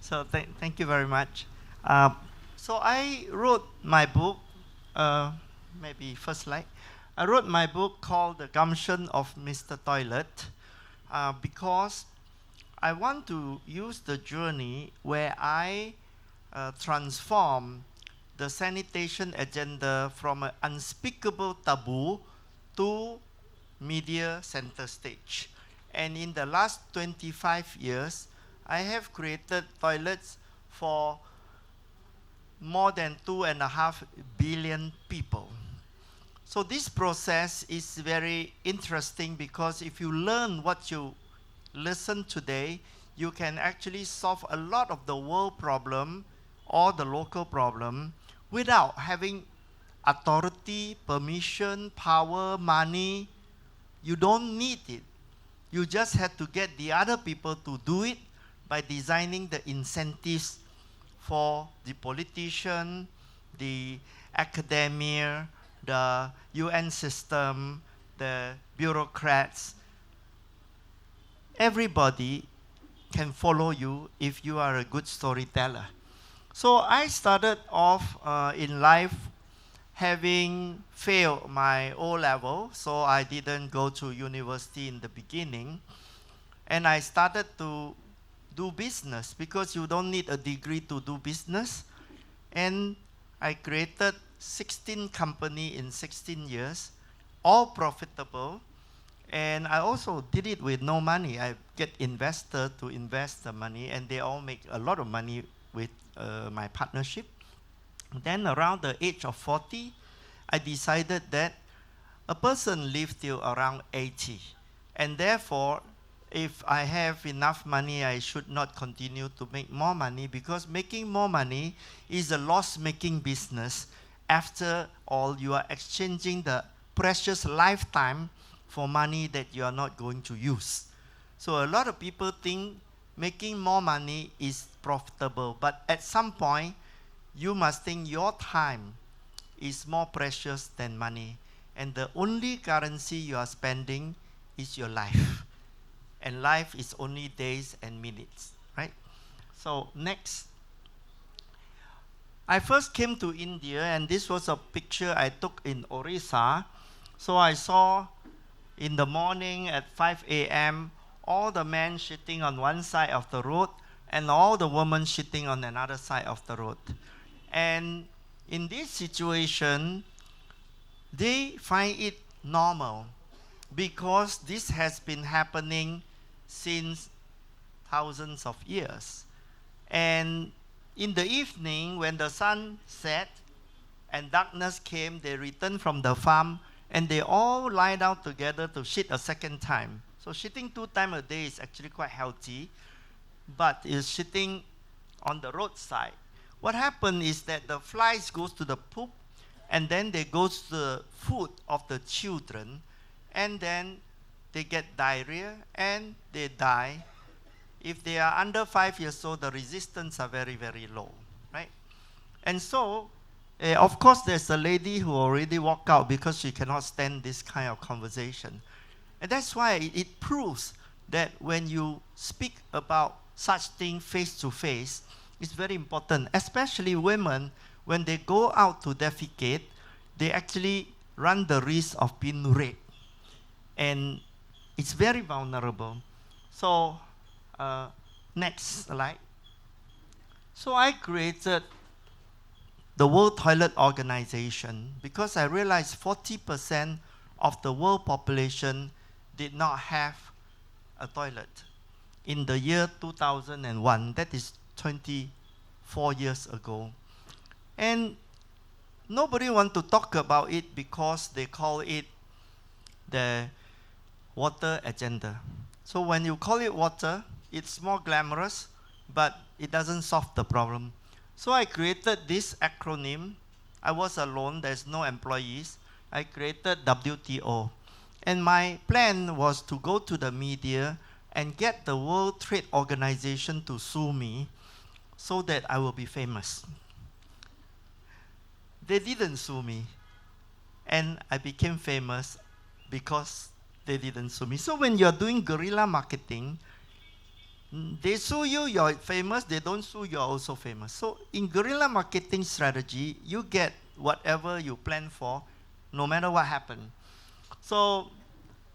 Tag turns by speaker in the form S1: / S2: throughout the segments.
S1: So thank you very much. Uh, so I wrote my book, maybe first slide. I wrote my book called The Gumption of Mr. Toilet because I want to use the journey where I transform the sanitation agenda from an unspeakable taboo to media center stage. And in the last 25 years, I have created toilets for more than 2.5 billion people. So this process is very interesting because if you learn what you listen today, you can actually solve a lot of the world problem or the local problem without having authority, permission, power, money. You don't need it. You just have to get the other people to do it by designing the incentives for the politician, the academia, the UN system, the bureaucrats. Everybody can follow you if you are a good storyteller. So I started off in life having failed my O level, so I didn't go to university in the beginning. And I started to do business because you don't need a degree to do business. And I created 16 companies in 16 years, all profitable. And I also did it with no money. I get investor to invest the money, and they all make a lot of money with my partnership. Then around the age of 40, I decided that a person lives till around 80. And therefore, if I have enough money, I should not continue to make more money because making more money is a loss-making business. After all, you are exchanging the precious lifetime for money that you are not going to use. So a lot of people think making more money is profitable, but at some point, you must think your time is more precious than money. And the only currency you are spending is your life. And life is only days and minutes, right? So next. I first came to India, and this was a picture I took in Orissa. So I saw in the morning at 5 a.m., all the men shitting on one side of the road and all the women shitting on another side of the road. And in this situation, they find it normal because this has been happening since thousands of years. And in the evening, when the sun set and darkness came, they returned from the farm and they all lie down together to shit a second time. So shitting 2 times a day is actually quite healthy, but is shitting on the roadside. What happened is that the flies goes to the poop, and then they goes to the food of the children, and then they get diarrhea and they die. If they are under 5 years old, the resistance are very, very low, right? And so, of course, there's a lady who already walked out because she cannot stand this kind of conversation. And that's why it proves that when you speak about such thing face to face, it's very important, especially women, when they go out to defecate, they actually run the risk of being raped. And it's very vulnerable. So, next slide. So I created the World Toilet Organization because I realized 40% of the world population did not have a toilet in the year 2001. That is 24 years ago. And nobody want to talk about it because they call it the water agenda. So when you call it water, it's more glamorous, but it doesn't solve the problem. So I created this acronym. I was alone, there's no employees. I created WTO. And my plan was to go to the media and get the World Trade Organization to sue me so that I will be famous. They didn't sue me. And I became famous because they didn't sue me. So when you're doing guerrilla marketing, They sue you, you're famous. They don't sue, you're also famous. So in guerrilla marketing strategy, you get whatever you plan for, no matter what happened. So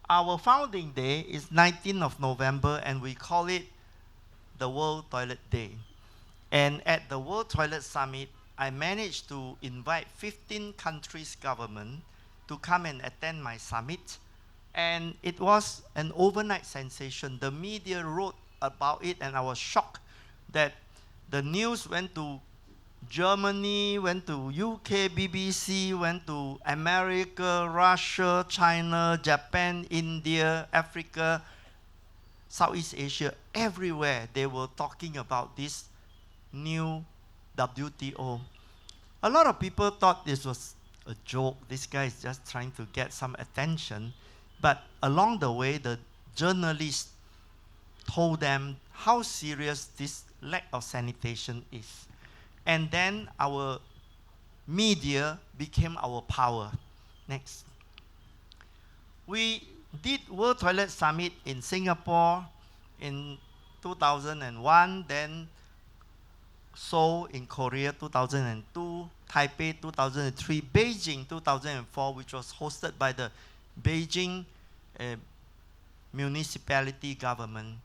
S1: our founding day is 19th of November, and we call it the World Toilet Day. And at the World Toilet Summit, I managed to invite 15 countries' government to come and attend my summit. And it was an overnight sensation. The media wrote about it, and I was shocked that the news went to Germany, went to UK, BBC, went to America, Russia, China, Japan, India, Africa, Southeast Asia, everywhere they were talking about this new WTO. A lot of people thought this was a joke. This guy is just trying to get some attention. But along the way, the journalists told them how serious this lack of sanitation is. And then our media became our power. Next. We did World Toilet Summit in Singapore in 2001, then Seoul in Korea 2002, Taipei 2003, Beijing 2004, which was hosted by the Beijing municipality government.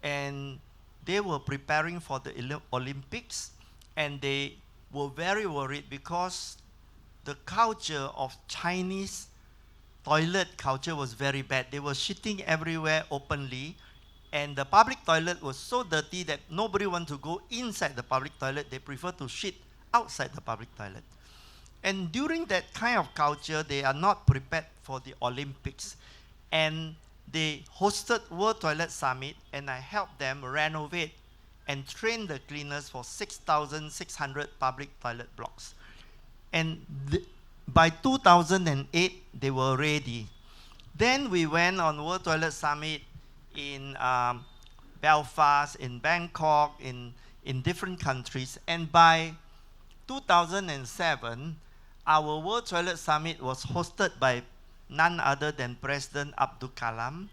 S1: And they were preparing for the Olympics, and they were very worried because the culture of Chinese toilet culture was very bad. They were shitting everywhere openly, and the public toilet was so dirty that nobody wanted to go inside the public toilet. They prefer to shit outside the public toilet. And during that kind of culture, they are not prepared for the Olympics. And they hosted World Toilet Summit, and I helped them renovate and train the cleaners for 6,600 public toilet blocks. And by 2008, they were ready. Then we went on World Toilet Summit in Belfast, in Bangkok, in different countries. And by 2007, our World Toilet Summit was hosted by none other than President Abdul Kalam.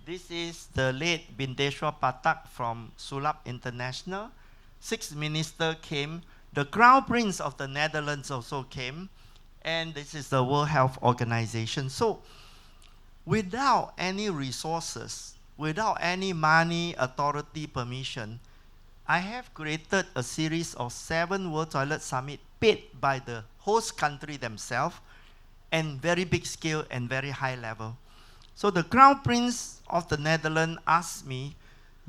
S1: This is the late Bindeshwar Pathak from Sulap International. 6 ministers came. The Crown Prince of the Netherlands also came. And this is the World Health Organization. So without any resources, without any money, authority, permission, I have created a series of 7 World Toilet Summit paid by the host country themselves, and very big scale and very high level. So the Crown Prince of the Netherlands asked me,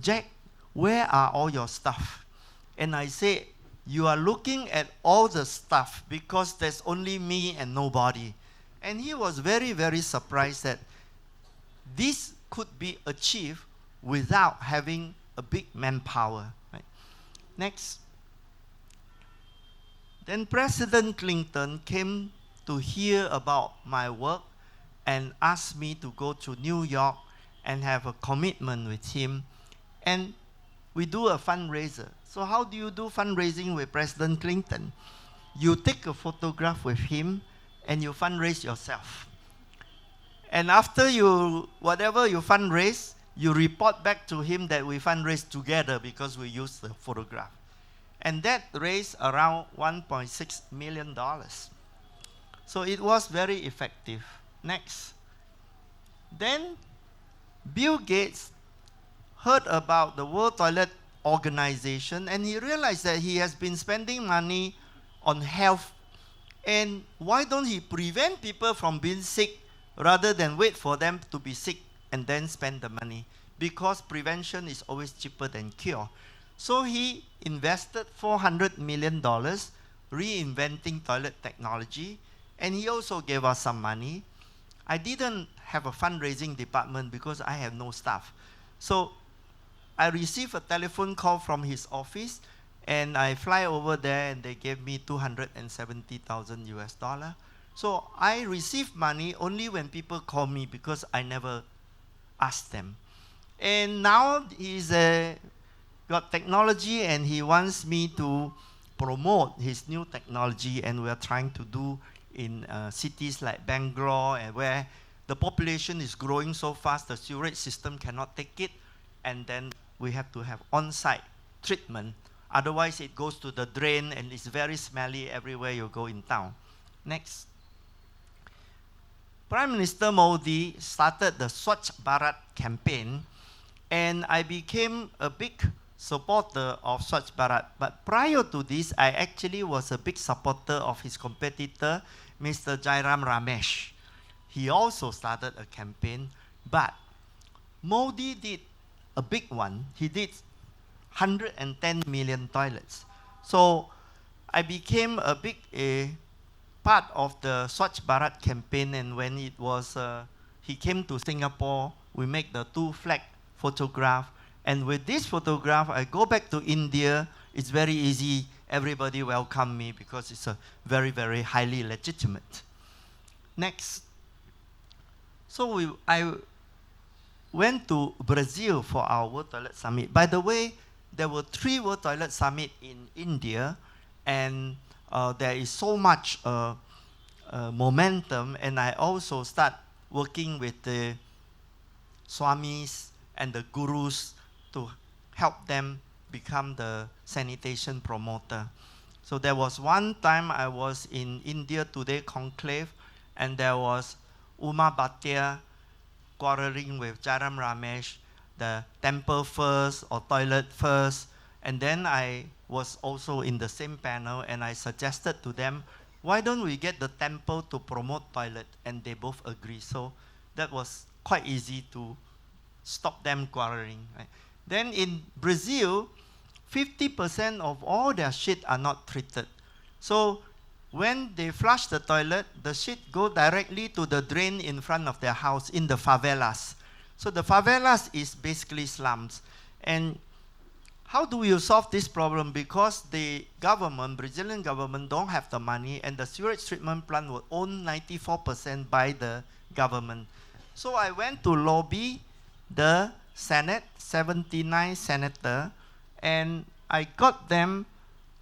S1: Jack, where are all your stuff? And I said, you are looking at all the stuff because there's only me and nobody. And he was very, very surprised that this could be achieved without having a big manpower. Right? Next. Then President Clinton came to hear about my work and asked me to go to New York and have a commitment with him. And we do a fundraiser. So how do you do fundraising with President Clinton? You take a photograph with him and you fundraise yourself. And after whatever you fundraise, you report back to him that we fundraised together because we used the photograph. And that raised around $1.6 million. So it was very effective. Next. Then Bill Gates heard about the World Toilet Organization, and he realized that he has been spending money on health. And why don't he prevent people from being sick rather than wait for them to be sick and then spend the money? Because prevention is always cheaper than cure. So he invested $400 million reinventing toilet technology, and he also gave us some money. I didn't have a fundraising department because I have no staff. So I received a telephone call from his office, and I fly over there, and they gave me $270,000 US. So I receive money only when people call me because I never asked them. And now he's got technology, and he wants me to promote his new technology, and we're trying to do in cities like Bangalore, and where the population is growing so fast, the sewerage system cannot take it, and then we have to have on-site treatment. Otherwise, it goes to the drain and it's very smelly everywhere you go in town. Next. Prime Minister Modi started the Swachh Bharat campaign, and I became a big supporter of Swachh Bharat. But prior to this, I actually was a big supporter of his competitor, Mr. Jairam Ramesh. He also started a campaign, but Modi did a big one. He did 110 million toilets. So I became a big part of the Swachh Bharat campaign, and when it was, he came to Singapore, we make the 2 flag photograph, and with this photograph, I go back to India, it's very easy, everybody welcome me because it's a very, very highly legitimate. Next. So I went to Brazil for our World Toilet Summit. By the way, there were 3 World Toilet Summit in India, and there is so much momentum, and I also start working with the swamis and the gurus to help them become the sanitation promoter. So there was one time I was in India Today conclave, and there was Uma Bhatia quarreling with Jairam Ramesh, the temple first or toilet first. And then I was also in the same panel, and I suggested to them, why don't we get the temple to promote toilet? And they both agree. So that was quite easy to stop them quarreling. Right? Then in Brazil, 50% of all their shit are not treated. So when they flush the toilet, the shit go directly to the drain in front of their house in the favelas. So the favelas is basically slums. And how do you solve this problem? Because the government, Brazilian government, don't have the money, and the sewage treatment plant will own 94% by the government. So I went to lobby the Senate, 79 senator, and I got them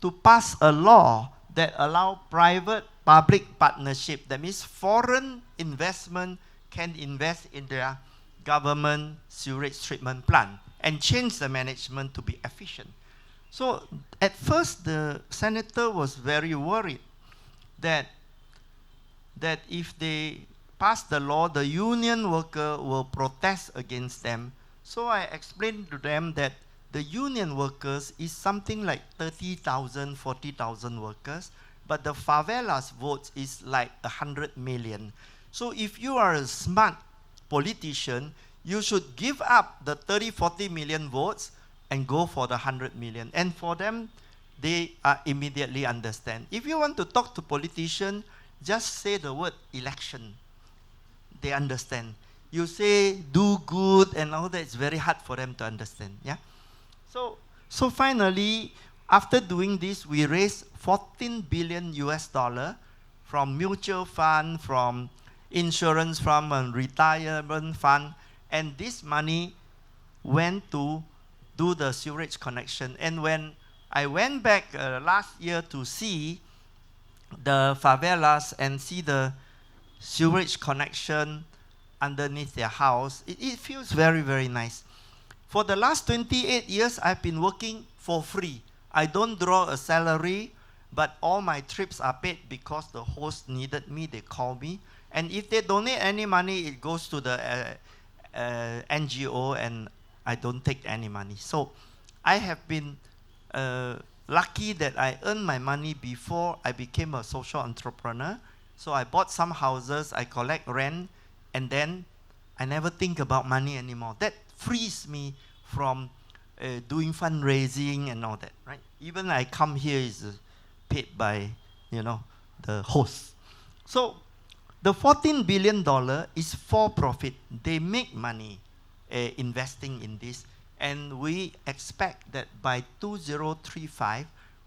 S1: to pass a law that allow private-public partnership. That means foreign investment can invest in their government sewage treatment plant and change the management to be efficient. So at first, the senator was very worried that if they pass the law, the union worker will protest against them. So I explained to them that the union workers is something like 30,000, 40,000 workers, but the favelas votes is like 100 million. So if you are a smart politician, you should give up the 30, 40 million votes and go for the 100 million. And for them, they immediately understand. If you want to talk to politicians, just say the word election. They understand. You say do good and all that, it's very hard for them to understand. Yeah. So finally, after doing this, we raised 14 billion US dollar from mutual fund, from insurance fund, and retirement fund, and this money went to do the sewage connection. And when I went back last year to see the favelas and see the sewage connection underneath their house, it feels very, very nice. For the last 28 years, I've been working for free. I don't draw a salary, but all my trips are paid because the host needed me, they call me. And if they donate any money, it goes to the NGO, and I don't take any money. So I have been lucky that I earned my money before I became a social entrepreneur. So I bought some houses, I collect rent, and then I never think about money anymore. That frees me from doing fundraising and all that, right? Even I come here is paid by, the host. So the $14 billion is for profit. They make money investing in this, and we expect that by 2035,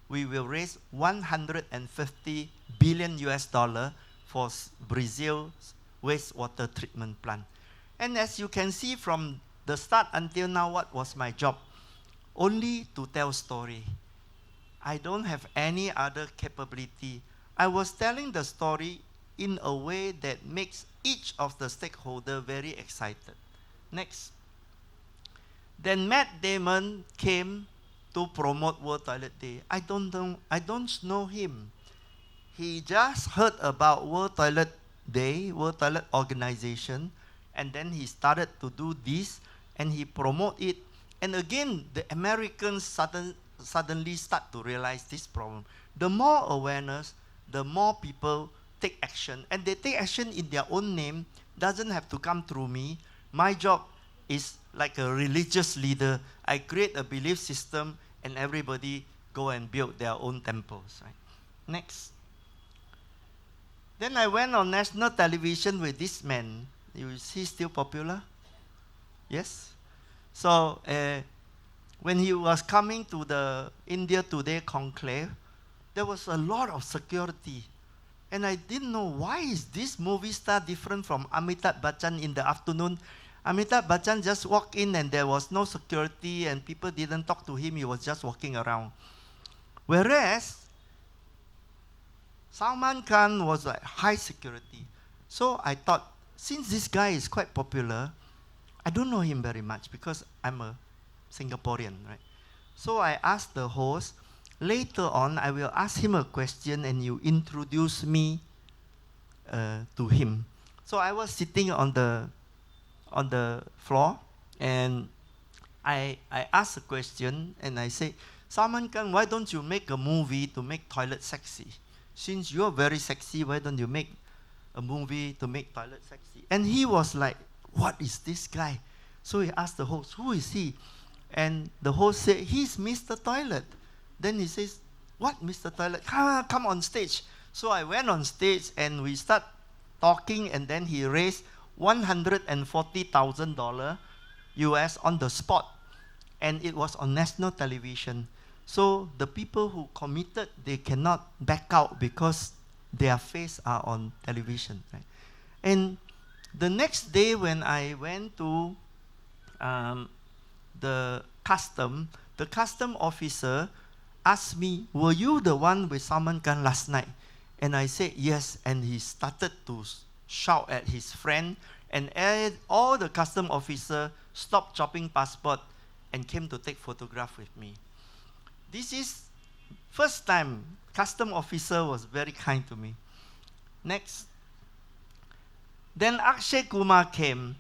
S1: we will raise 150 billion US dollar for Brazil's wastewater treatment plant. And as you can see from the start until now, what was my job? Only to tell story. I don't have any other capability. I was telling the story in a way that makes each of the stakeholder very excited. Next. Then Matt Damon came to promote World Toilet Day. I don't know him. He just heard about World Toilet Day, World Toilet Organization, and then he started to do this, and he promote it. And again, the Americans suddenly start to realize this problem. The more awareness, the more people take action. And they take action in their own name, doesn't have to come through me. My job is like a religious leader. I create a belief system, and everybody go and build their own temples. Right? Next. Then I went on national television with this man. Is he still popular? Yes? So when he was coming to the India Today conclave, there was a lot of security. And I didn't know, why is this movie star different from Amitabh Bachchan in the afternoon? Amitabh Bachchan just walked in and there was no security and people didn't talk to him. He was just walking around. Whereas Salman Khan was like high security. So I thought, since this guy is quite popular, I don't know him very much because I'm a Singaporean, right? So I asked the host, later on I will ask him a question and you introduce me to him. So I was sitting on the floor and I asked a question and I said, Salman Khan, why don't you make a movie to make toilet sexy? Since you're very sexy, why don't you make a movie to make toilet sexy? And he was like, what is this guy? So he asked the host, who is he? And the host said, he's Mr. Toilet. Then he says, what, Mr. Toilet? Come on stage. So I went on stage and we start talking, and then he raised $140,000 US on the spot. And it was on national television. So the people who committed, they cannot back out because their face are on television. Right? And the next day when I went to the custom officer asked me, were you the one with Salman Khan last night? And I said, yes. And he started to shout at his friend. And all the custom officer stopped chopping passport and came to take photograph with me. This is first time custom officer was very kind to me. Next. Then Akshay Kumar came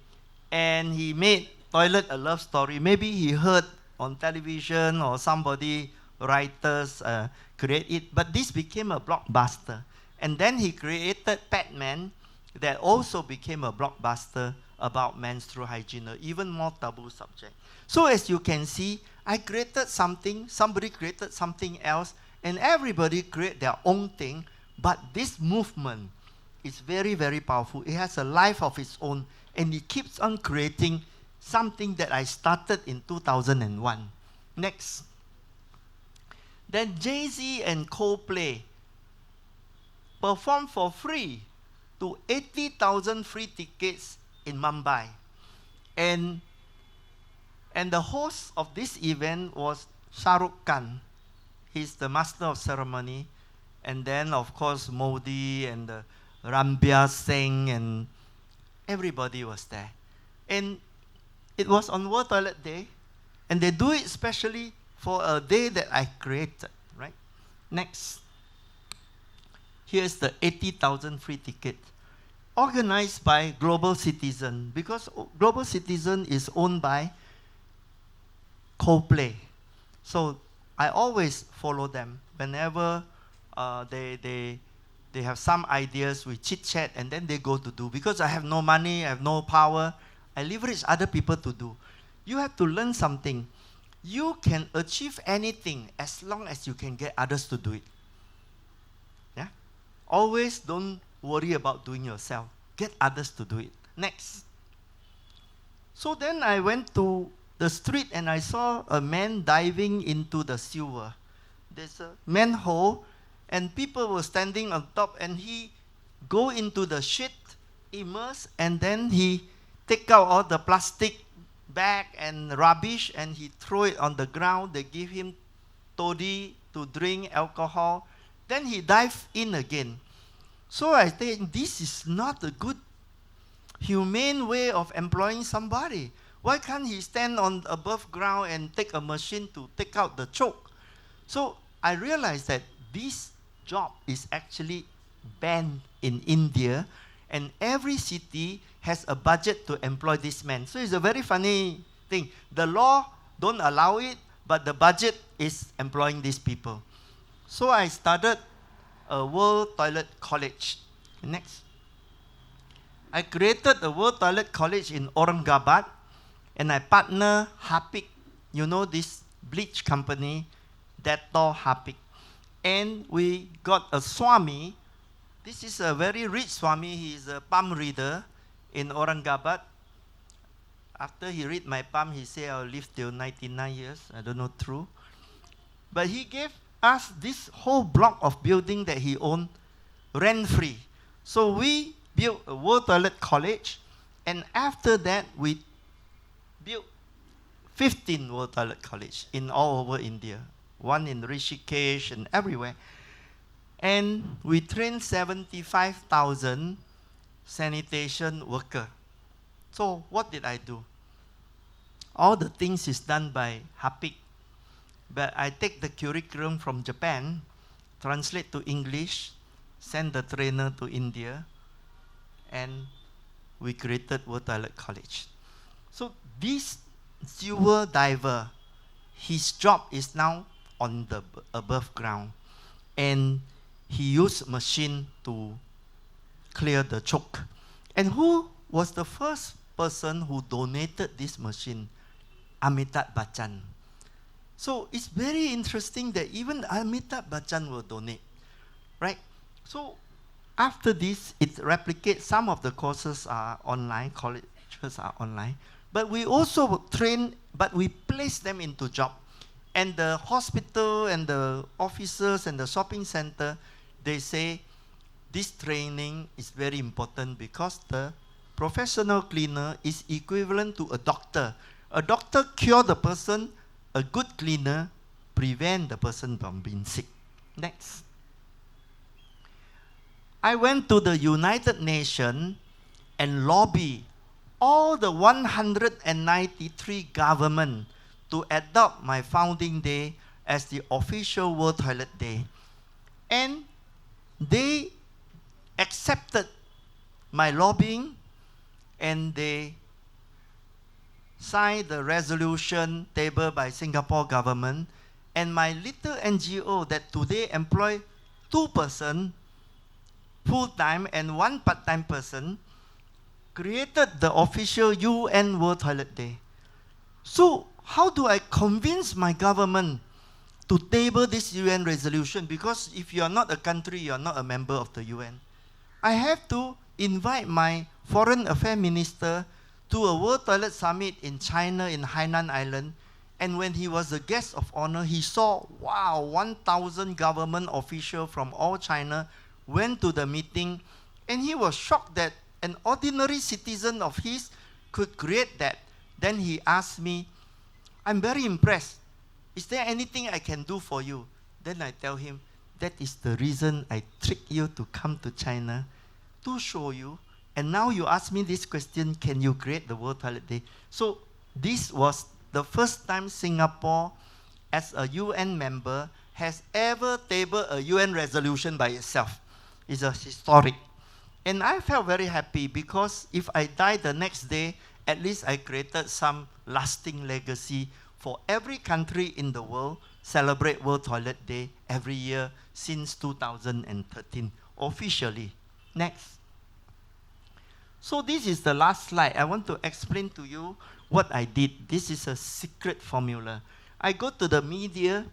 S1: and he made Toilet a Love Story. Maybe he heard on television or somebody, writers create it, but this became a blockbuster. And then he created Batman that also became a blockbuster about menstrual hygiene, even more taboo subject. So as you can see, I created something, somebody created something else, and everybody create their own thing, but this movement is very, very powerful. It has a life of its own, and it keeps on creating something that I started in 2001. Next. Then Jay-Z and Coldplay performed for free to 80,000 free tickets in Mumbai. And the host of this event was Shah Rukh Khan. He's the master of ceremony. And then, of course, Modi and Ranbir Singh and everybody was there. And it was on World Toilet Day. And they do it specially for a day that I created, right? Next. Here's the 80,000 free ticket. Organized by Global Citizen, because Global Citizen is owned by Coldplay. So I always follow them. Whenever they have some ideas, we chit-chat, and then they go to do. Because I have no money, I have no power, I leverage other people to do. You have to learn something. You can achieve anything as long as you can get others to do it. Yeah? Always don't worry about doing yourself. Get others to do it. Next. So then I went to the street and I saw a man diving into the sewer. There's a manhole and people were standing on top, and he go into the shit, immerse, and then he take out all the plastic bag and rubbish and he throw it on the ground. They give him toddy to drink, alcohol. Then he dive in again. So I think this is not a good, humane way of employing somebody. Why can't he stand on above ground and take a machine to take out the choke? So I realized that this job is actually banned in India, and every city has a budget to employ this man. So it's a very funny thing. The law don't allow it, but the budget is employing these people. So I started a World Toilet College. Next. I created a World Toilet College in Aurangabad, and I partner Harpic, you know this bleach company, Dettol Harpic. And we got a Swami. This is a very rich Swami. He is a palm reader in Aurangabad. After he read my palm, he said, I'll live till 99 years. I don't know, true. But he gave us this whole block of building that he owned rent-free. So we built a World Toilet College, and after that, we built 15 World Toilet College in all over India. One in Rishikesh and everywhere. And we trained 75,000 sanitation workers. So what did I do? All the things is done by Harpic. But I take the curriculum from Japan, translate to English, send the trainer to India, and we created World Toilet College. So this sewer diver, his job is now on the above ground, and he used machine to clear the choke. And who was the first person who donated this machine? Amitabh Bachchan. So it's very interesting that even Amitabh Bachchan will donate, right? So after this, it replicates. Some of the courses are online, colleges are online, but we also train, but we place them into job. And the hospital and the officers and the shopping center, they say this training is very important because the professional cleaner is equivalent to a doctor. A doctor cure the person, a good cleaner prevent the person from being sick. Next. I went to the United Nations and lobby all the 193 governments to adopt my founding day as the official World Toilet Day. And they accepted my lobbying, and they signed the resolution tabled by Singapore government, and my little NGO that today employ 2 persons full-time and 1 part-time person created the official UN World Toilet Day. So how do I convince my government to table this UN resolution? Because if you are not a country, you are not a member of the UN. I have to invite my foreign affairs minister to a World Toilet Summit in China, in Hainan Island. And when he was a guest of honor, he saw, wow, 1,000 government officials from all China went to the meeting. And he was shocked that an ordinary citizen of his could create that. Then he asked me, I'm very impressed. Is there anything I can do for you? Then I tell him, that is the reason I tricked you to come to China, to show you. And now you ask me this question, can you create the World Toilet Day? So this was the first time Singapore, as a UN member, has ever tabled a UN resolution by itself. It's a historic. And I felt very happy because if I die the next day, at least I created some lasting legacy for every country in the world celebrate World Toilet Day every year since 2013, officially. Next. So this is the last slide. I want to explain to you what I did. This is a secret formula. I go to the media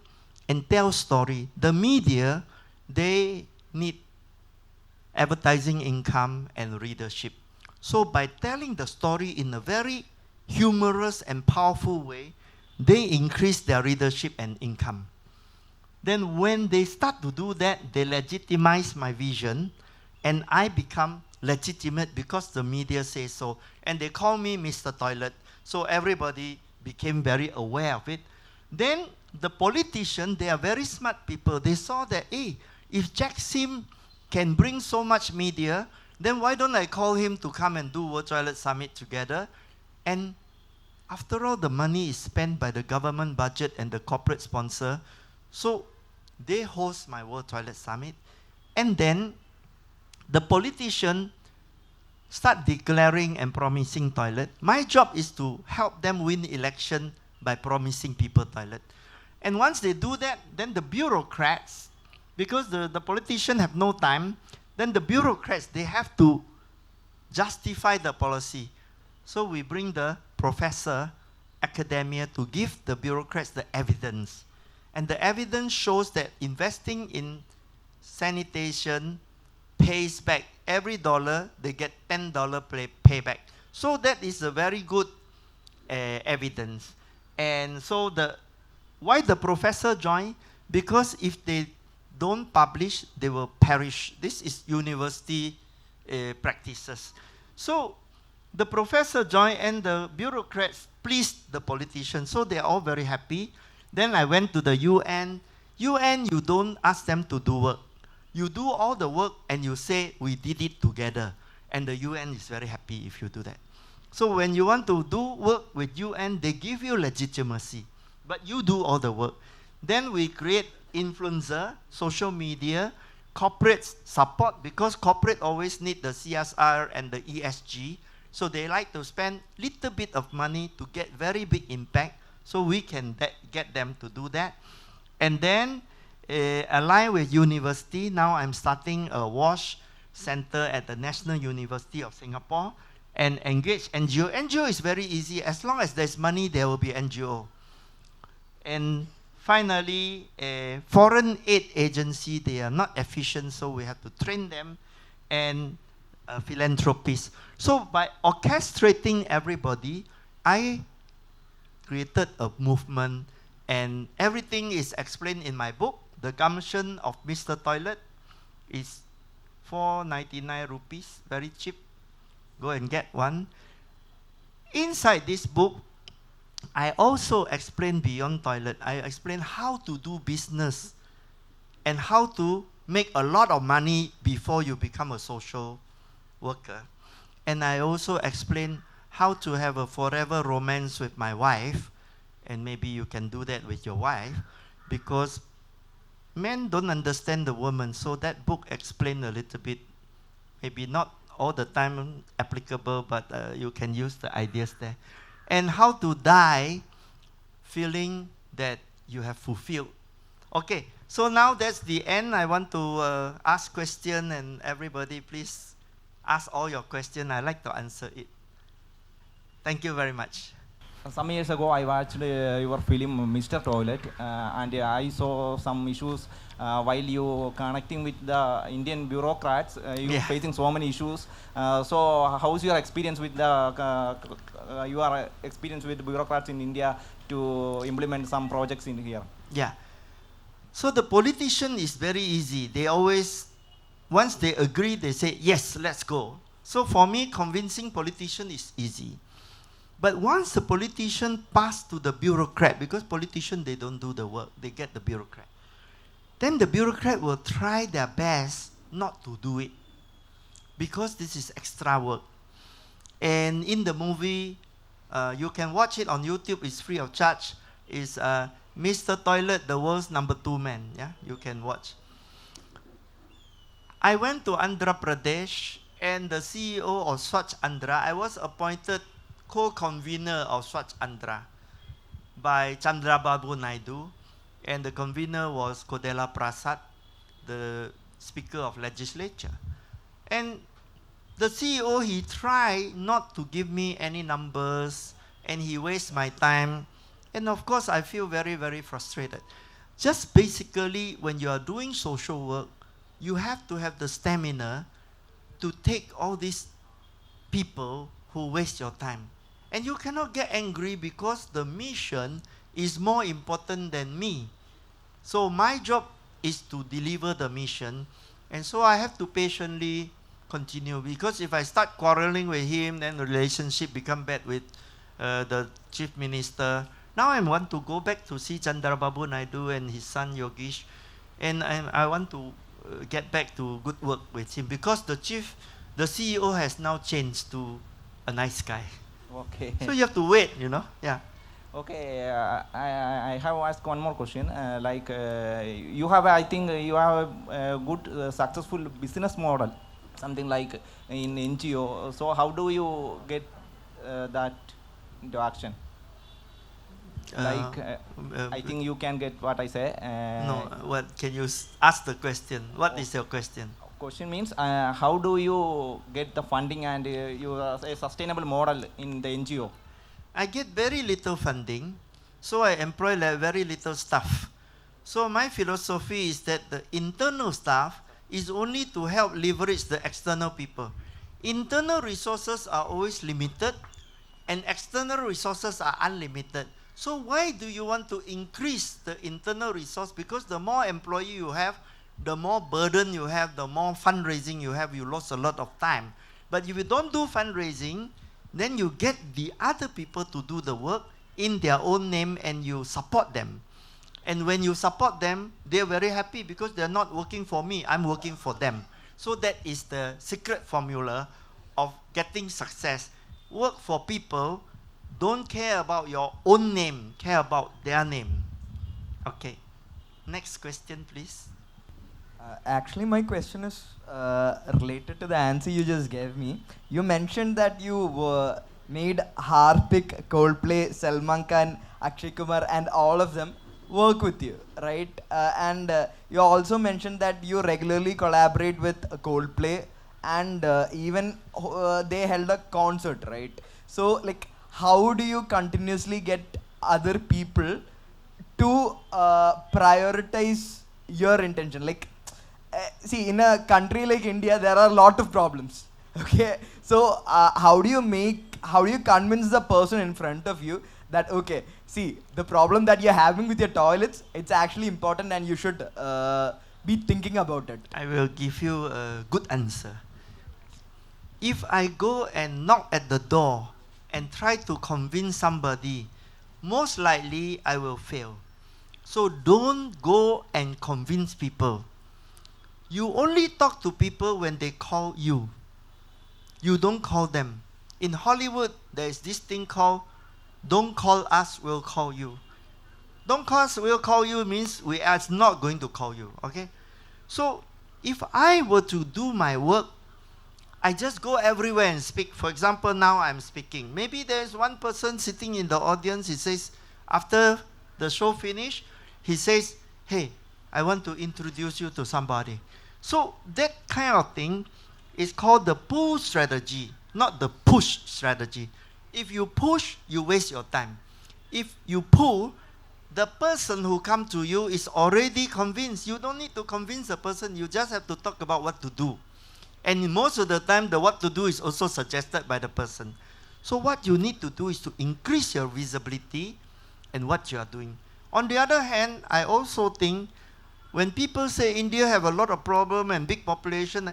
S1: and tell story. The media, they need advertising income and readership. So by telling the story in a very humorous and powerful way, they increase their readership and income. Then when they start to do that, they legitimize my vision, and I become legitimate because the media says so. And they call me Mr. Toilet, so everybody became very aware of it. Then the politicians, they are very smart people. They saw that, hey, if Jack Sim can bring so much media, then why don't I call him to come and do World Toilet Summit together? And after all, the money is spent by the government budget and the corporate sponsor. So they host my World Toilet Summit. And then the politician start declaring and promising toilet. My job is to help them win election by promising people toilet. And once they do that, then the bureaucrats, because the politicians have no time, then the bureaucrats, they have to justify the policy. So we bring the professor, academia, to give the bureaucrats the evidence. And the evidence shows that investing in sanitation pays back. Every dollar, they get $10 payback. So that is a very good evidence. And so why the professor joined? Because if they don't publish, they will perish. This is university practices. So the professor joined and the bureaucrats pleased the politicians. So they're all very happy. Then I went to the UN. UN, you don't ask them to do work. You do all the work and you say, we did it together. And the UN is very happy if you do that. So when you want to do work with UN, they give you legitimacy. But you do all the work. Then we create influencer, social media, corporates support, because corporate always need the CSR and the ESG. So they like to spend little bit of money to get very big impact. So we can get them to do that. And then align with university. Now I'm starting a WASH center at the National University of Singapore and engage NGO. NGO is very easy. As long as there's money, there will be NGO. And finally, a foreign aid agency, they are not efficient, so we have to train them, and philanthropists. So by orchestrating everybody, I created a movement, and everything is explained in my book. The gumption of Mr. Toilet is 499 rupees, very cheap. Go and get one. Inside this book, I also explain beyond toilet. I explain how to do business and how to make a lot of money before you become a social worker. And I also explain how to have a forever romance with my wife, and maybe you can do that with your wife, because men don't understand the woman. So that book explained a little bit, maybe not all the time applicable, but you can use the ideas there. And how to die feeling that you have fulfilled. Okay, so now that's the end. I want to ask question, and everybody please ask all your question. I like to answer it. Thank you very much.
S2: Some years ago, I watched your film Mr. Toilet, and I saw some issues while you connecting with the Indian bureaucrats. You facing so many issues. So, how's your experience with the bureaucrats in India to implement some projects in here?
S1: Yeah. So the politician is very easy. They always, once they agree, they say yes, let's go. So for me, convincing politician is easy. But once the politician pass to the bureaucrat, because politicians, they don't do the work, they get the bureaucrat. Then the bureaucrat will try their best not to do it, because this is extra work. And in the movie, you can watch it on YouTube, it's free of charge. It's Mr. Toilet, the world's #2 man. Yeah, you can watch. I went to Andhra Pradesh, and the CEO of Swachh Andhra, I was appointed co-convener of Swachh Andhra by Chandrababu Naidu, and the convener was Kodela Prasad, the Speaker of Legislature. And the CEO, he tried not to give me any numbers, and he wastes my time. And of course, I feel very, very frustrated. Just basically, when you are doing social work, you have to have the stamina to take all these people who waste your time. And you cannot get angry, because the mission is more important than me. So my job is to deliver the mission. And so I have to patiently continue, because if I start quarreling with him, then the relationship become bad with the chief minister. Now I want to go back to see Chandrababu Naidu and his son Yogesh, and I want to get back to good work with him, because the CEO has now changed to a nice guy.
S2: Okay.
S1: So you have to wait, Yeah.
S2: Okay, I have asked one more question. You have, I think, you have a good, successful business model, something like in NGO. So how do you get that into action? I think you can get what I say.
S1: No, what can you ask the question? What is your question?
S2: Question means, how do you get the funding and a sustainable model in the NGO?
S1: I get very little funding, so I employ very little staff. So my philosophy is that the internal staff is only to help leverage the external people. Internal resources are always limited, and external resources are unlimited. So why do you want to increase the internal resource? Because the more employee you have, the more burden you have, the more fundraising you have, you lost a lot of time. But if you don't do fundraising, then you get the other people to do the work in their own name and you support them. And when you support them, they're very happy because they're not working for me, I'm working for them. So that is the secret formula of getting success. Work for people, don't care about your own name, care about their name. Okay, next question please.
S3: Actually, my question is related to the answer you just gave me. You mentioned that you made Harpik, Coldplay, Salman Khan, Akshay Kumar, and all of them work with you, right? And you also mentioned that you regularly collaborate with Coldplay, and even they held a concert, right? So, like, how do you continuously get other people to prioritize your intention? Like, see, in a country like India, there are a lot of problems. Okay, so how do you convince the person in front of you that, okay, see, the problem that you're having with your toilets, it's actually important and you should be thinking about it?
S1: I will give you a good answer. If I go and knock at the door and try to convince somebody, most likely I will fail. So don't go and convince people. You only talk to people when they call you. You don't call them. In Hollywood, there is this thing called, don't call us, we'll call you. Don't call us, we'll call you means we are not going to call you, okay? So if I were to do my work, I just go everywhere and speak. For example, now I'm speaking. Maybe there's one person sitting in the audience, he says, after the show finish, he says, hey, I want to introduce you to somebody. So that kind of thing is called the pull strategy, not the push strategy. If you push, you waste your time. If you pull, the person who comes to you is already convinced. You don't need to convince the person, you just have to talk about what to do. And most of the time, the what to do is also suggested by the person. So what you need to do is to increase your visibility and what you are doing. On the other hand, I also think when people say India have a lot of problem and big population,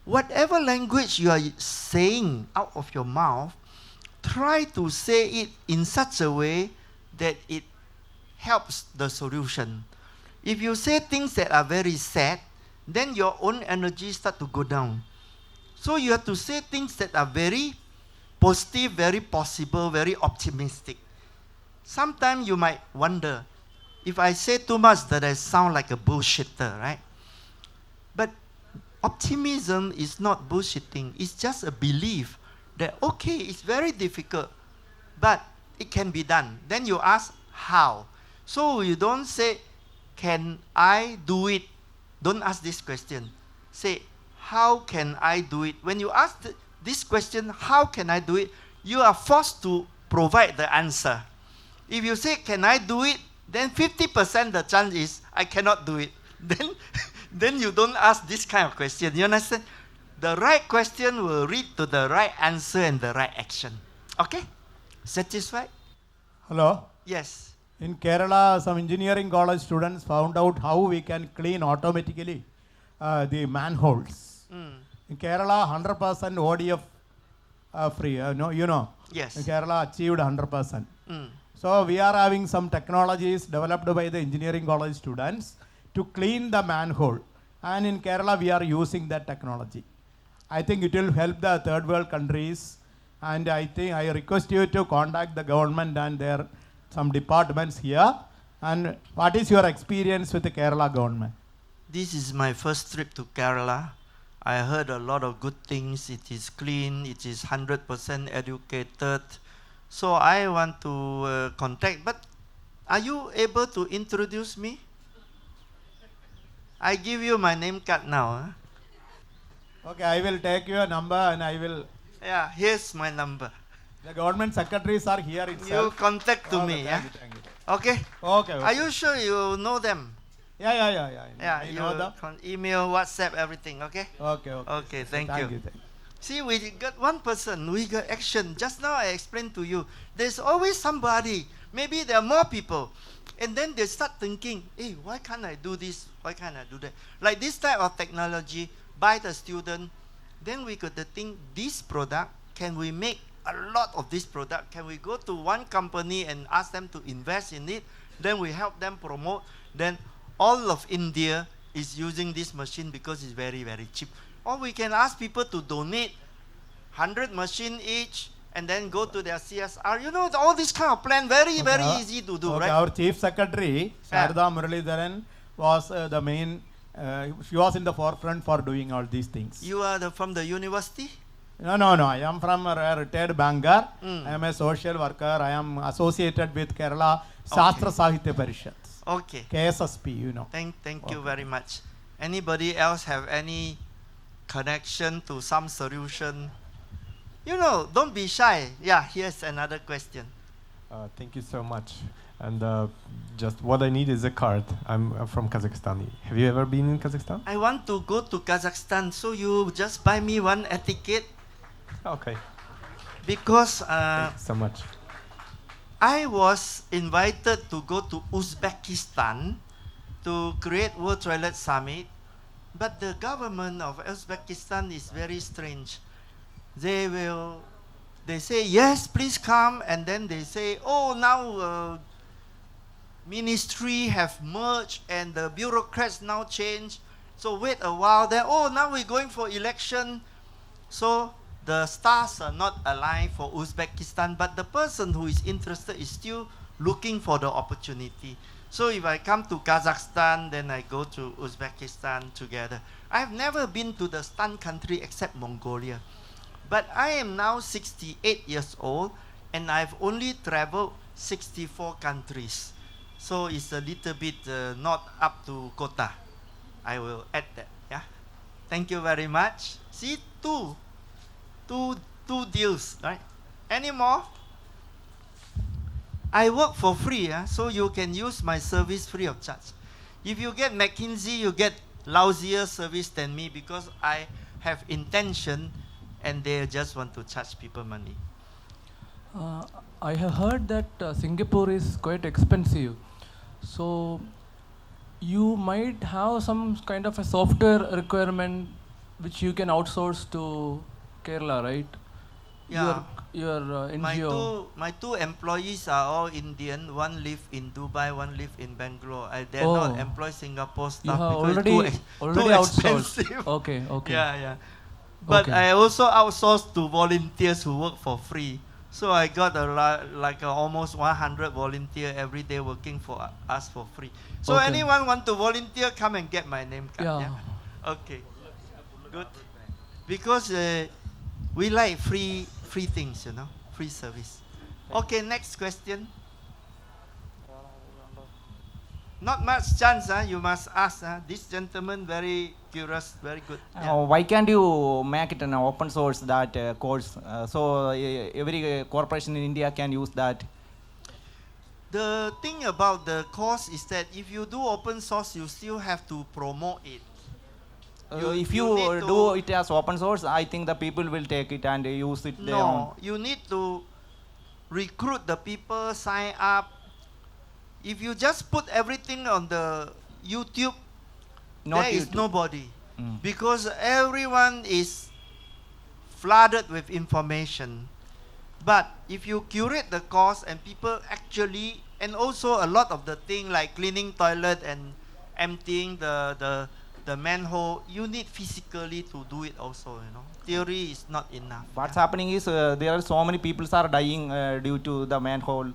S1: whatever language you are saying out of your mouth, try to say it in such a way that it helps the solution. If you say things that are very sad, then your own energy start to go down. So you have to say things that are very positive, very possible, very optimistic. Sometimes you might wonder, if I say too much, that I sound like a bullshitter, right? But optimism is not bullshitting. It's just a belief that, okay, it's very difficult, but it can be done. Then you ask, how? So you don't say, can I do it? Don't ask this question. Say, how can I do it? When you ask this question, how can I do it? You are forced to provide the answer. If you say, can I do it? Then 50% the chance is, I cannot do it. Then you don't ask this kind of question. You understand? The right question will lead to the right answer and the right action. Okay? Satisfied?
S4: Hello.
S1: Yes.
S4: In Kerala, some engineering college students found out how we can clean automatically the manholes. In Kerala, 100% ODF free. You know.
S1: Yes.
S4: In Kerala achieved 100%.
S1: Mm.
S4: So we are having some technologies developed by the engineering college students to clean the manhole. And in Kerala, we are using that technology. I think it will help the third world countries And I think I request you to contact the government and their some departments here. And what is your experience with the Kerala government?
S1: This is my first trip to Kerala. I heard a lot of good things. It is clean, it is 100% educated. So I want to contact, but are you able to introduce me? I give you my name card now.
S4: Okay, I will take your number and I will.
S1: Yeah, here's my number.
S4: The government secretaries are here
S1: You
S4: itself.
S1: contact to
S4: Okay,
S1: me,
S4: thank
S1: yeah?
S4: you, thank you.
S1: Okay?
S4: Okay.
S1: Are you sure you know them?
S4: Yeah.
S1: Yeah,
S4: I
S1: you
S4: know them.
S1: email, WhatsApp, everything, okay?
S4: Okay.
S1: Okay, thank
S4: Thank
S1: you.
S4: you.
S1: See, we got one person, we got action. Just now I explained to you, there's always somebody. Maybe there are more people. And then they start thinking, hey, why can't I do this? Why can't I do that? Like this type of technology, by the student, then we got to think, this product, can we make a lot of this product? Can we go to one company and ask them to invest in it? Then we help them promote. Then all of India is using this machine because it's very, very cheap. Or we can ask people to donate 100 machine each and then go to their CSR. You know, all this kind of plan, very, very easy to do,
S4: Okay,
S1: right?
S4: our chief secretary, Sharda Muralidharan, was the main, she was in the forefront for doing all these things.
S1: You are from the university?
S4: No. I am from a retired banker.
S1: Mm.
S4: I am a social worker. I am associated with Kerala Shastra Sahitya Parishad.
S1: Okay.
S4: KSSP, you know.
S1: Thank you very much. Anybody else have any connection to some solution? You know, don't be shy. Yeah, here's another question.
S5: Thank you so much. And just what I need is a card. I'm from Kazakhstan. Have you ever been in Kazakhstan?
S1: I want to go to Kazakhstan, so you just buy me one ticket
S5: Okay.
S1: because
S5: Thank you so much.
S1: I was invited to go to Uzbekistan to create World Toilet Summit, but the government of Uzbekistan is very strange. They say, yes, please come, and then they say, oh, now ministry have merged and the bureaucrats now change, so wait a while, then, oh, now we're going for election. So the stars are not aligned for Uzbekistan, but the person who is interested is still looking for the opportunity. So if I come to Kazakhstan, then I go to Uzbekistan together. I've never been to the Stan country except Mongolia. But I am now 68 years old, and I've only traveled 64 countries. So it's a little bit not up to quota. I will add that, yeah? Thank you very much. See, two deals, right? Any more? I work for free, so you can use my service free of charge. If you get McKinsey, you get lousier service than me because I have intention and they just want to charge people money.
S6: I have heard that Singapore is quite expensive. So you might have some kind of a software requirement which you can outsource to Kerala, right?
S1: Yeah.
S6: Your NGO.
S1: My two employees are all Indian. One live in Dubai, one live in Bangalore. They're
S6: Oh.
S1: not employ Singapore
S6: You
S1: staff
S6: have
S1: because
S6: already
S1: it's too
S6: outsourced.
S1: expensive.
S6: Okay.
S1: Yeah. But
S6: Okay.
S1: I also outsource to volunteers who work for free. So I got almost 100 volunteer every day working for us for free. So
S6: Okay.
S1: anyone want to volunteer, come and get my name card.
S6: Yeah.
S1: Okay. Good. Because we like free things, free service. Okay, next question. Not much chance, you must ask. This gentleman very curious, very good. Yeah.
S2: Why can't you make it an open source that course so every corporation in India can use that?
S1: The thing about the course is that if you do open source, you still have to promote it.
S2: If
S1: you
S2: you
S1: need
S2: do
S1: to-
S2: it as open source, I think the people will take it and use it.
S1: No, you need to recruit the people, sign up. If you just put everything on the YouTube,
S2: Not
S1: there is
S2: YouTube.
S1: nobody.
S2: Mm.
S1: Because everyone is flooded with information. But if you curate the course and people actually, and also a lot of the thing like cleaning toilet and emptying the the manhole, you need physically to do it also, you know. Theory is not enough.
S2: What's happening is there are so many people are dying due to the manhole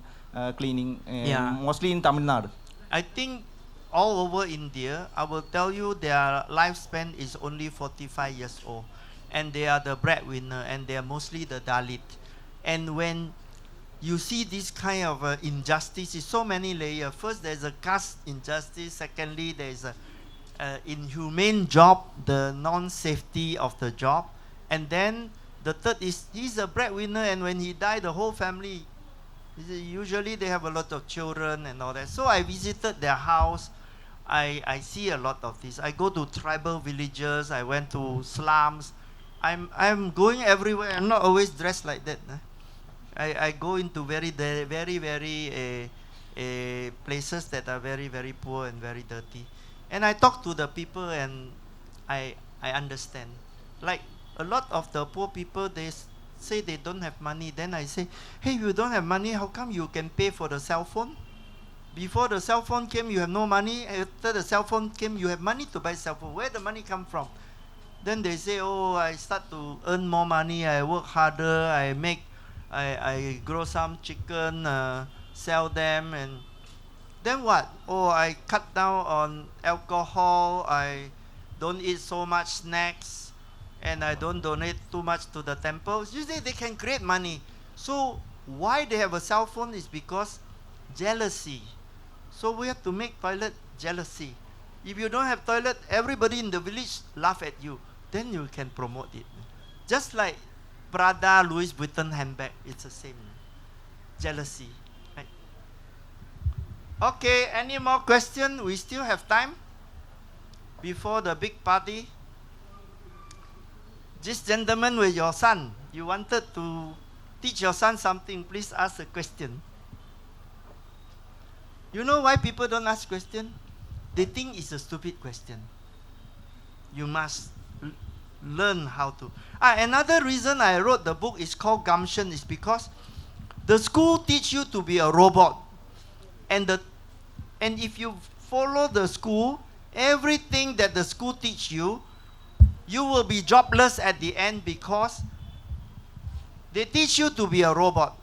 S2: cleaning, mostly in Tamil Nadu.
S1: I think all over India, I will tell you their lifespan is only 45 years old. And they are the breadwinner, and they are mostly the Dalit. And when you see this kind of injustice, it's so many layers. First, there's a caste injustice. Secondly, there's a inhumane job, the non-safety of the job. And then the third is he's a breadwinner, and when he died, the whole family, usually they have a lot of children and all that. So I visited their house. I see a lot of this. I go to tribal villages. I went to slums. I'm going everywhere. I'm not always dressed like that. I go into very places that are very, very poor and very dirty. And I talk to the people, and I understand. Like a lot of the poor people, they say they don't have money. Then I say, hey, you don't have money, how come you can pay for the cell phone? Before the cell phone came, you have no money. After the cell phone came, you have money to buy cell phone. Where the money come from? Then they say, oh, I start to earn more money. I work harder. I grow some chicken, sell them, and then what? Oh, I cut down on alcohol. I don't eat so much snacks, and I don't donate too much to the temples. Usually they can create money. So why they have a cell phone is because jealousy. So we have to make toilet jealousy. If you don't have toilet, everybody in the village laugh at you. Then you can promote it. Just like Prada, Louis Vuitton handbag, it's the same. Jealousy. Right? Okay, any more questions? We still have time before the big party. This gentleman with your son, you wanted to teach your son something, please ask a question. You know why people don't ask question? They think it's a stupid question. You must learn how to. Another reason I wrote the book is called Gumption is because the school teach you to be a robot. And if you follow the school, everything that the school teach you, you will be jobless at the end because they teach you to be a robot.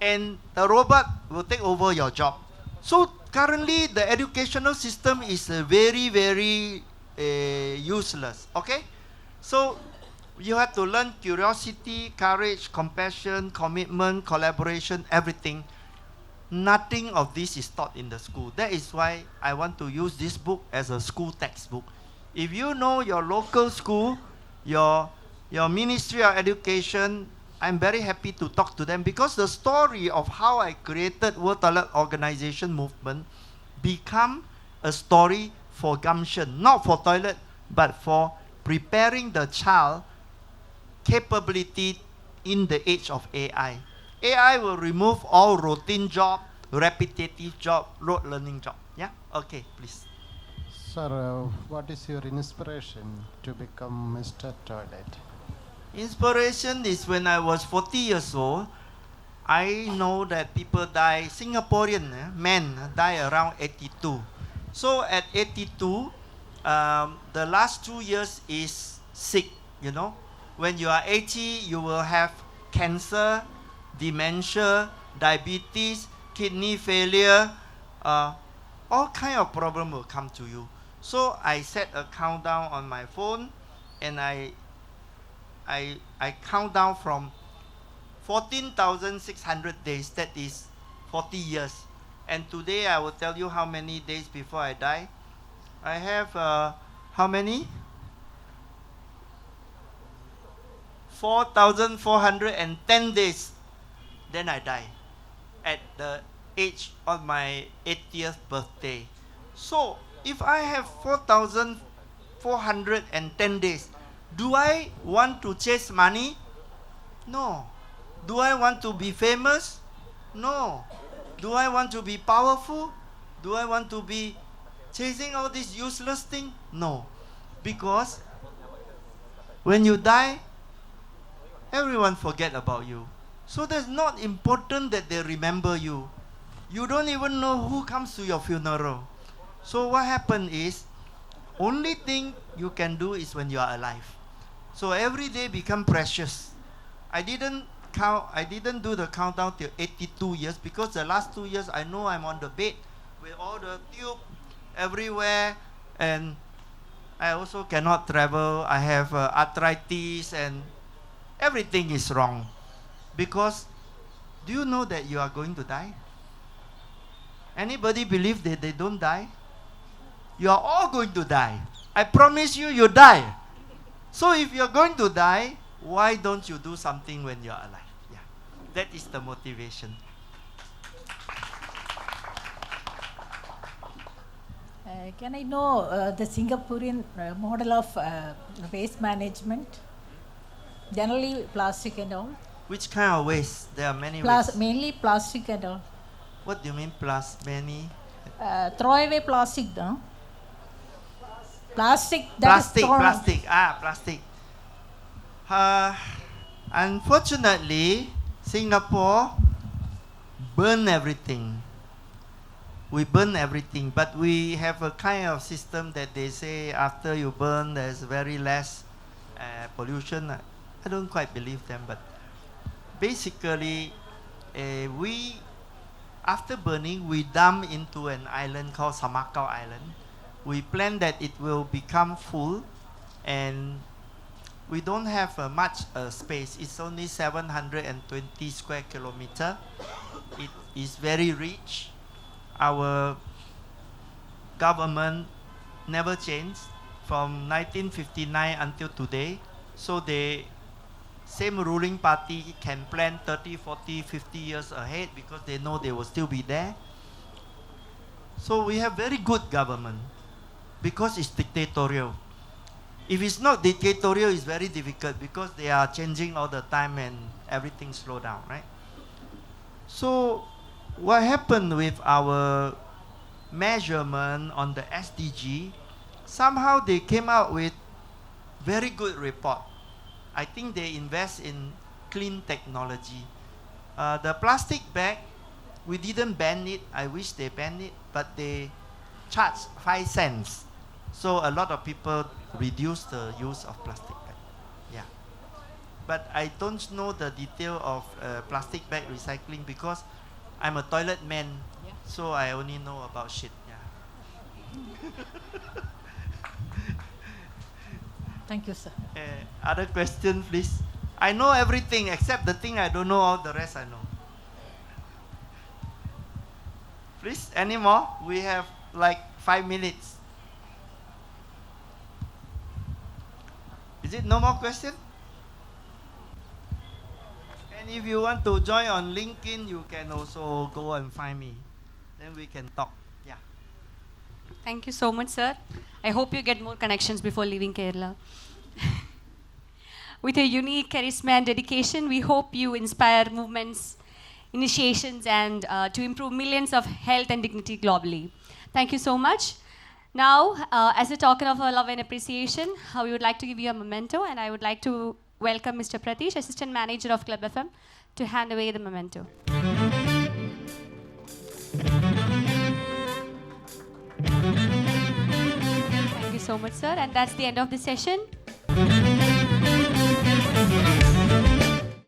S1: And the robot will take over your job. So currently the educational system is very, very useless. Okay? So you have to learn curiosity, courage, compassion, commitment, collaboration, everything. Nothing of this is taught in the school. That is why I want to use this book as a school textbook. If you know your local school, your Ministry of Education, I'm very happy to talk to them because the story of how I created World Toilet Organization movement become a story for gumption, not for toilet, but for preparing the child capability in the age of AI. AI will remove all routine job, repetitive job, rote learning job. Yeah? Okay, please.
S7: Sir, what is your inspiration to become Mr. Toilet?
S1: Inspiration is when I was 40 years old, I know that people die, Singaporean men die around 82. So at 82, the last 2 years is sick, you know. When you are 80, you will have cancer, dementia, diabetes, kidney failure, all kind of problem will come to you. So I set a countdown on my phone, and I count down from 14,600 days, that is 40 years. And today I will tell you how many days before I die. I have how many? 4,410 days. Then I die at the age of my 80th birthday. So if I have 4,410 days, do I want to chase money? No. Do I want to be famous? No. Do I want to be powerful? Do I want to be chasing all this useless thing? No. Because when you die, everyone forget about you. So that's not important that they remember you. You don't even know who comes to your funeral. So what happened is, only thing you can do is when you are alive. So every day become precious. I didn't do the countdown till 82 years because the last 2 years I know I'm on the bed with all the tube everywhere, and I also cannot travel. I have arthritis and everything is wrong. Because do you know that you are going to die? Anybody believe that they don't die? You are all going to die. I promise you, you die. So if you're going to die, why don't you do something when you're alive? Yeah, that is the motivation.
S8: Can I know the Singaporean model of waste management? Generally plastic and all.
S1: Which kind of waste? There are many ways.
S8: Mainly plastic and all.
S1: What do you mean many?
S8: Throw away plastic, no? Plastic.
S1: Plastic. Plastic. Unfortunately, Singapore burn everything. We burn everything, but we have a kind of system that they say after you burn, there's very less pollution. I don't quite believe them, but basically, after burning, we dump into an island called Samakau Island. We plan that it will become full, and we don't have much space. It's only 720 square kilometer. It is very rich. Our government never changed from 1959 until today. So the same ruling party can plan 30, 40, 50 years ahead because they know they will still be there. So we have very good government because it's dictatorial. If it's not dictatorial, it's very difficult because they are changing all the time and everything slow down, right? So what happened with our measurement on the SDG, somehow they came out with very good report. I think they invest in clean technology. The plastic bag, we didn't ban it. I wish they banned it, but they charge 5 cents. So a lot of people reduce the use of plastic bag. Yeah. But I don't know the detail of plastic bag recycling because I'm a toilet man, so I only know about shit. Yeah.
S8: Thank you, sir.
S1: Other question, please. I know everything except the thing I don't know. All the rest I know. Please, any more? We have like 5 minutes. Is it no more question? And if you want to join on LinkedIn, you can also go and find me. Then we can talk. Yeah.
S9: Thank you so much, sir. I hope you get more connections before leaving Kerala. With your unique charisma and dedication, we hope you inspire movements, initiations, and to improve millions of health and dignity globally. Thank you so much. Now, as a token of our love and appreciation, we would like to give you a memento, and I would like to welcome Mr. Pratish, Assistant Manager of Club FM, to hand away the memento. Thank you so much, sir. And that's the end of the session.